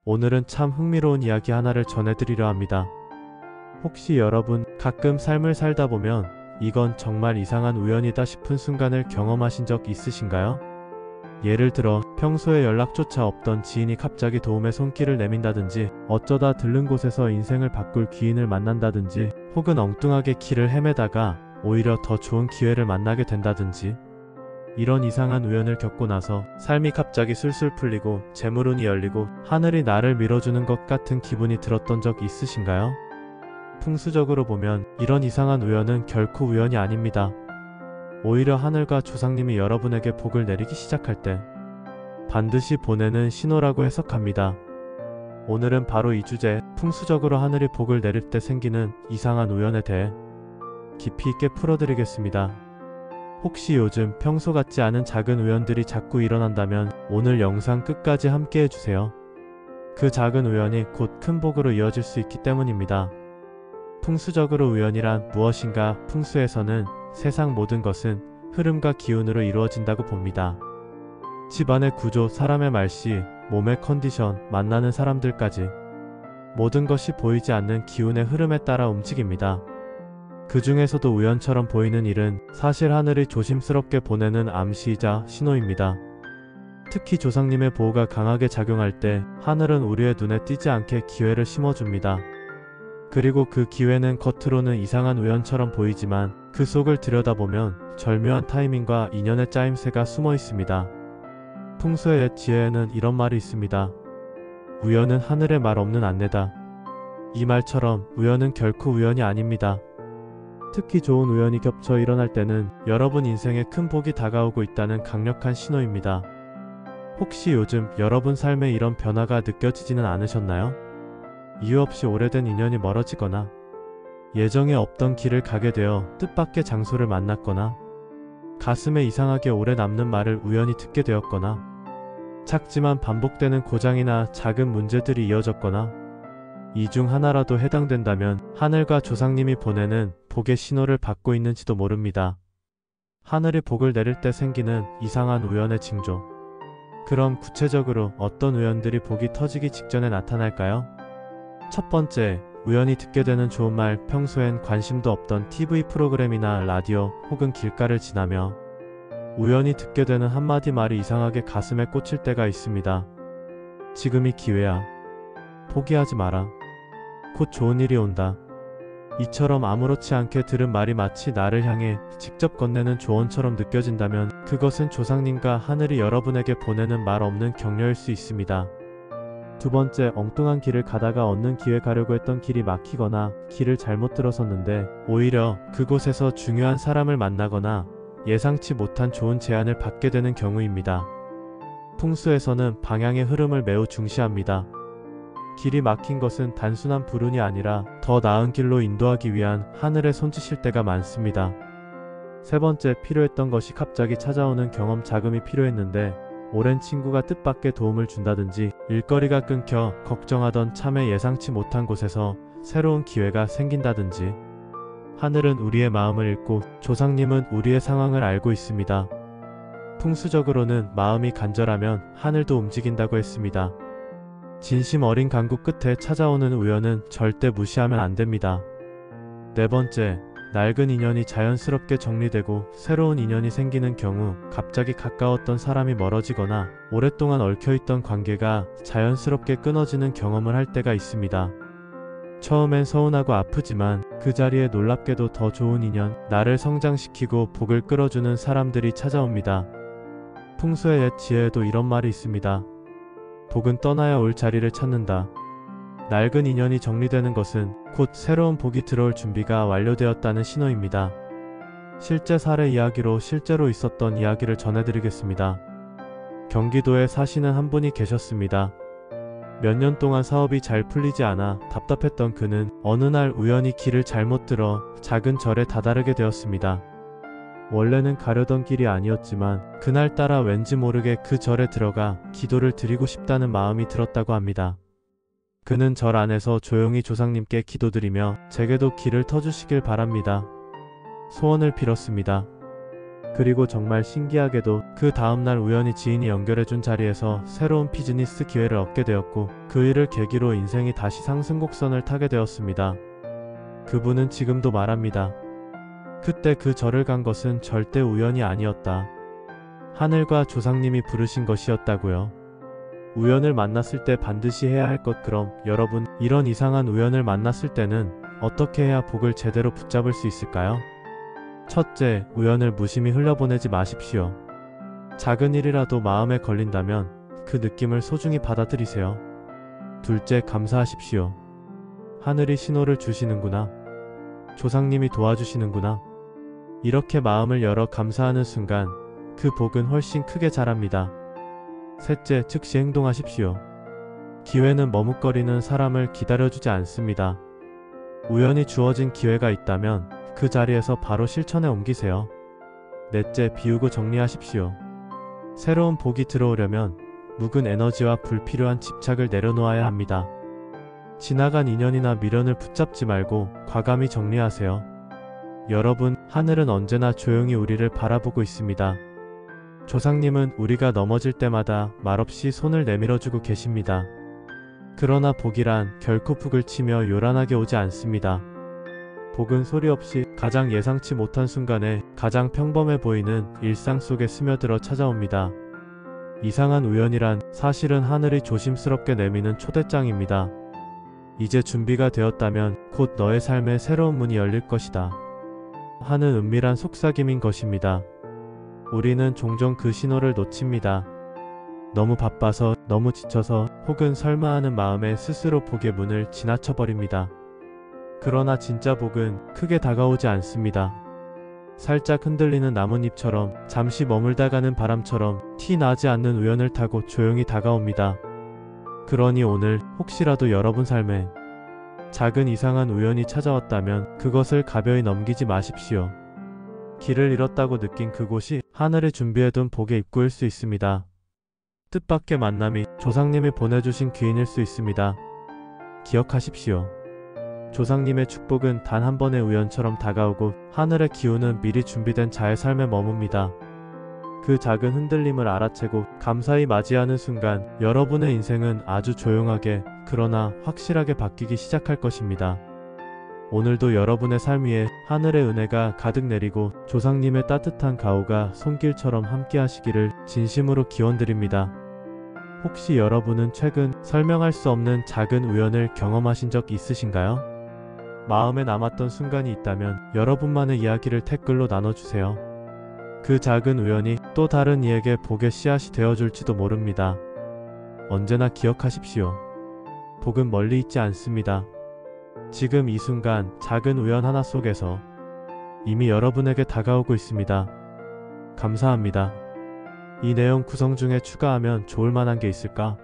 오늘은 참 흥미로운 이야기 하나를 전해드리려 합니다. 혹시 여러분 가끔 삶을 살다 보면 이건 정말 이상한 우연이다 싶은 순간을 경험하신 적 있으신가요? 예를 들어 평소에 연락조차 없던 지인이 갑자기 도움의 손길을 내민다든지, 어쩌다 들른 곳에서 인생을 바꿀 귀인을 만난다든지, 혹은 엉뚱하게 길을 헤매다가 오히려 더 좋은 기회를 만나게 된다든지, 이런 이상한 우연을 겪고 나서 삶이 갑자기 술술 풀리고 재물운이 열리고 하늘이 나를 밀어주는 것 같은 기분이 들었던 적 있으신가요? 풍수적으로 보면 이런 이상한 우연은 결코 우연이 아닙니다. 오히려 하늘과 조상님이 여러분에게 복을 내리기 시작할 때 반드시 보내는 신호라고 해석합니다. 오늘은 바로 이 주제, 풍수적으로 하늘이 복을 내릴 때 생기는 이상한 우연에 대해 깊이 있게 풀어드리겠습니다. 혹시 요즘 평소 같지 않은 작은 우연들이 자꾸 일어난다면 오늘 영상 끝까지 함께 해주세요. 그 작은 우연이 곧 큰 복으로 이어질 수 있기 때문입니다. 풍수적으로 우연이란 무엇인가? 풍수에서는 세상 모든 것은 흐름과 기운으로 이루어진다고 봅니다. 집안의 구조, 사람의 말씨, 몸의 컨디션, 만나는 사람들까지 모든 것이 보이지 않는 기운의 흐름에 따라 움직입니다. 그 중에서도 우연처럼 보이는 일은 사실 하늘이 조심스럽게 보내는 암시이자 신호입니다. 특히 조상님의 보호가 강하게 작용할 때 하늘은 우리의 눈에 띄지 않게 기회를 심어줍니다. 그리고 그 기회는 겉으로는 이상한 우연처럼 보이지만 그 속을 들여다보면 절묘한 타이밍과 인연의 짜임새가 숨어 있습니다. 풍수의 옛 지혜에는 이런 말이 있습니다. 우연은 하늘의 말 없는 안내다. 이 말처럼 우연은 결코 우연이 아닙니다. 특히 좋은 우연이 겹쳐 일어날 때는 여러분 인생에 큰 복이 다가오고 있다는 강력한 신호입니다. 혹시 요즘 여러분 삶에 이런 변화가 느껴지지는 않으셨나요? 이유 없이 오래된 인연이 멀어지거나, 예정에 없던 길을 가게 되어 뜻밖의 장소를 만났거나, 가슴에 이상하게 오래 남는 말을 우연히 듣게 되었거나, 작지만 반복되는 고장이나 작은 문제들이 이어졌거나, 이 중 하나라도 해당된다면 하늘과 조상님이 보내는 복의 신호를 받고 있는지도 모릅니다. 하늘이 복을 내릴 때 생기는 이상한 우연의 징조. 그럼 구체적으로 어떤 우연들이 복이 터지기 직전에 나타날까요? 첫 번째, 우연히 듣게 되는 좋은 말. 평소엔 관심도 없던 TV 프로그램이나 라디오 혹은 길가를 지나며 우연히 듣게 되는 한마디 말이 이상하게 가슴에 꽂힐 때가 있습니다. 지금이 기회야. 포기하지 마라. 곧 좋은 일이 온다. 이처럼 아무렇지 않게 들은 말이 마치 나를 향해 직접 건네는 조언처럼 느껴진다면 그것은 조상님과 하늘이 여러분에게 보내는 말 없는 격려일 수 있습니다. 두 번째, 엉뚱한 길을 가다가 얻는 기회, 가려고 했던 길이 막히거나 길을 잘못 들어섰는데 오히려 그곳에서 중요한 사람을 만나거나 예상치 못한 좋은 제안을 받게 되는 경우입니다. 풍수에서는 방향의 흐름을 매우 중시합니다. 길이 막힌 것은 단순한 불운이 아니라 더 나은 길로 인도하기 위한 하늘의 손짓일 때가 많습니다. 세 번째, 필요했던 것이 갑자기 찾아오는 경험. 자금이 필요했는데 오랜 친구가 뜻밖의 도움을 준다든지, 일거리가 끊겨 걱정하던 참에 예상치 못한 곳에서 새로운 기회가 생긴다든지, 하늘은 우리의 마음을 읽고 조상님은 우리의 상황을 알고 있습니다. 풍수적으로는 마음이 간절하면 하늘도 움직인다고 했습니다. 진심 어린 간구 끝에 찾아오는 우연은 절대 무시하면 안 됩니다. 네 번째, 낡은 인연이 자연스럽게 정리되고 새로운 인연이 생기는 경우. 갑자기 가까웠던 사람이 멀어지거나 오랫동안 얽혀있던 관계가 자연스럽게 끊어지는 경험을 할 때가 있습니다. 처음엔 서운하고 아프지만 그 자리에 놀랍게도 더 좋은 인연, 나를 성장시키고 복을 끌어주는 사람들이 찾아옵니다. 풍수의 옛 지혜에도 이런 말이 있습니다. 복은 떠나야 올 자리를 찾는다. 낡은 인연이 정리되는 것은 곧 새로운 복이 들어올 준비가 완료되었다는 신호입니다. 실제 사례 이야기로 실제로 있었던 이야기를 전해드리겠습니다. 경기도에 사시는 한 분이 계셨습니다. 몇 년 동안 사업이 잘 풀리지 않아 답답했던 그는 어느 날 우연히 길을 잘못 들어 작은 절에 다다르게 되었습니다. 원래는 가려던 길이 아니었지만 그날따라 왠지 모르게 그 절에 들어가 기도를 드리고 싶다는 마음이 들었다고 합니다. 그는 절 안에서 조용히 조상님께 기도드리며 제게도 길을 터주시길 바랍니다. 소원을 빌었습니다. 그리고 정말 신기하게도 그 다음날 우연히 지인이 연결해준 자리에서 새로운 비즈니스 기회를 얻게 되었고 그 일을 계기로 인생이 다시 상승곡선을 타게 되었습니다. 그분은 지금도 말합니다. 그때 그 절을 간 것은 절대 우연이 아니었다. 하늘과 조상님이 부르신 것이었다고요. 우연을 만났을 때 반드시 해야 할 것. 그럼 여러분, 이런 이상한 우연을 만났을 때는 어떻게 해야 복을 제대로 붙잡을 수 있을까요? 첫째, 우연을 무심히 흘려보내지 마십시오. 작은 일이라도 마음에 걸린다면 그 느낌을 소중히 받아들이세요. 둘째, 감사하십시오. 하늘이 신호를 주시는구나. 조상님이 도와주시는구나. 이렇게 마음을 열어 감사하는 순간 그 복은 훨씬 크게 자랍니다. 셋째, 즉시 행동하십시오. 기회는 머뭇거리는 사람을 기다려주지 않습니다. 우연히 주어진 기회가 있다면 그 자리에서 바로 실천에 옮기세요. 넷째, 비우고 정리하십시오. 새로운 복이 들어오려면 묵은 에너지와 불필요한 집착을 내려놓아야 합니다. 지나간 인연이나 미련을 붙잡지 말고 과감히 정리하세요. 여러분, 하늘은 언제나 조용히 우리를 바라보고 있습니다. 조상님은 우리가 넘어질 때마다 말없이 손을 내밀어주고 계십니다. 그러나 복이란 결코 푹을 치며 요란하게 오지 않습니다. 복은 소리 없이 가장 예상치 못한 순간에 가장 평범해 보이는 일상 속에 스며들어 찾아옵니다. 이상한 우연이란 사실은 하늘이 조심스럽게 내미는 초대장입니다. 이제 준비가 되었다면 곧 너의 삶에 새로운 문이 열릴 것이다 하는 은밀한 속삭임인 것입니다. 우리는 종종 그 신호를 놓칩니다. 너무 바빠서, 너무 지쳐서, 혹은 설마 하는 마음에 스스로 복의 문을 지나쳐버립니다. 그러나 진짜 복은 크게 다가오지 않습니다. 살짝 흔들리는 나뭇잎처럼, 잠시 머물다가는 바람처럼 티 나지 않는 우연을 타고 조용히 다가옵니다. 그러니 오늘 혹시라도 여러분 삶에 작은 이상한 우연이 찾아왔다면 그것을 가벼이 넘기지 마십시오. 길을 잃었다고 느낀 그곳이 하늘이 준비해둔 복의 입구일 수 있습니다. 뜻밖의 만남이 조상님이 보내주신 귀인일 수 있습니다. 기억하십시오. 조상님의 축복은 단 한 번의 우연처럼 다가오고 하늘의 기운은 미리 준비된 자의 삶에 머뭅니다. 그 작은 흔들림을 알아채고 감사히 맞이하는 순간 여러분의 인생은 아주 조용하게 그러나 확실하게 바뀌기 시작할 것입니다. 오늘도 여러분의 삶 위에 하늘의 은혜가 가득 내리고 조상님의 따뜻한 가호가 손길처럼 함께 하시기를 진심으로 기원드립니다. 혹시 여러분은 최근 설명할 수 없는 작은 우연을 경험하신 적 있으신가요? 마음에 남았던 순간이 있다면 여러분만의 이야기를 댓글로 나눠주세요. 그 작은 우연이 또 다른 이에게 복의 씨앗이 되어줄지도 모릅니다. 언제나 기억하십시오. 복은 멀리 있지 않습니다. 지금 이 순간 작은 우연 하나 속에서 이미 여러분에게 다가오고 있습니다. 감사합니다. 이 내용 구성 중에 추가하면 좋을 만한 게 있을까?